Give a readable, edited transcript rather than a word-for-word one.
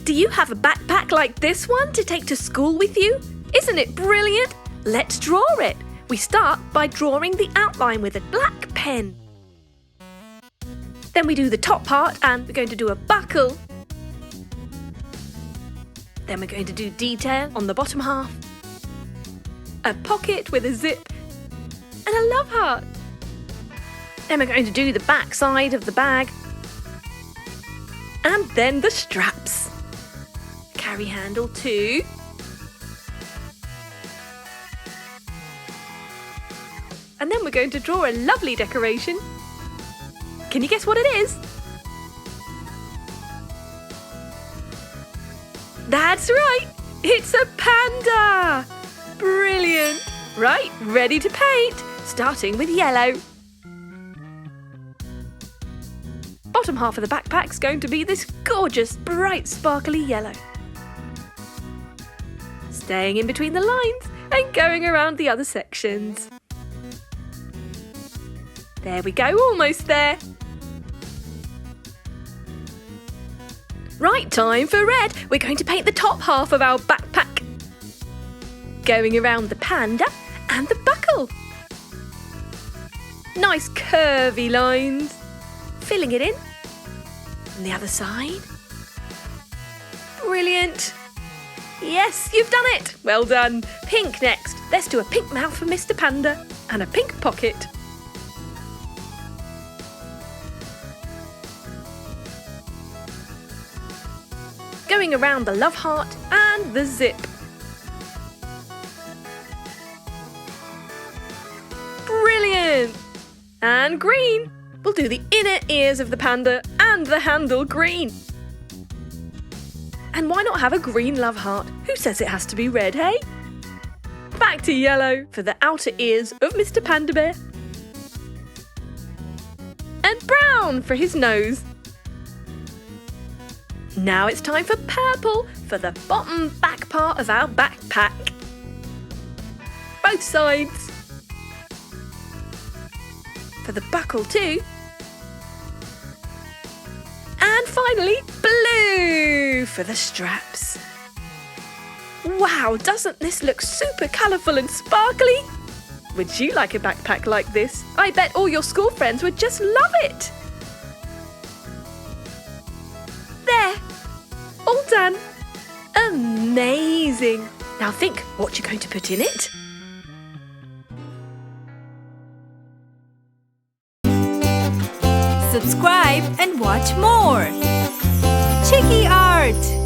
Do you have a backpack like this one to take to school with you? Isn't it brilliant? Let's draw it. We start by drawing the outline with a black pen. Then we do the top part and we're going to do a buckle. Then we're going to do detail on the bottom half. A pocket with a zip and a love heart. Then we're going to do the back side of the bag. And then the straps. Carry handle too. And then we're going to draw a lovely decoration. Can you guess what it is? That's right! It's a panda! Brilliant! Right, ready to paint, starting with yellow. Bottom half of the backpack's going to be this gorgeous, bright, sparkly yellow. Staying in between the lines and going around the other sections. There we go, almost there. Right, time for red. We're going to paint the top half of our backpack. Going around the panda and the buckle. Nice curvy lines. Filling it in. And the other side. Brilliant. Yes, you've done it. Well done. Pink next. Let's do a pink mouth for Mr. Panda and a pink pocket. Going around the love heart and the zip. Brilliant! And green. We'll do the inner ears of the panda and the handle green. And why not have a green love heart? Who says it has to be red, hey? Back to yellow for the outer ears of Mr. Panda Bear. And brown for his nose. Now it's time for purple for the bottom back part of our backpack. Both sides. For the buckle too. And finally, blue for the straps. Wow, doesn't this look super colourful and sparkly? Would you like a backpack like this? I bet all your school friends would just love it. There, all done. Amazing. Now think what you're going to put in it. Subscribe and watch more. Chiki Art!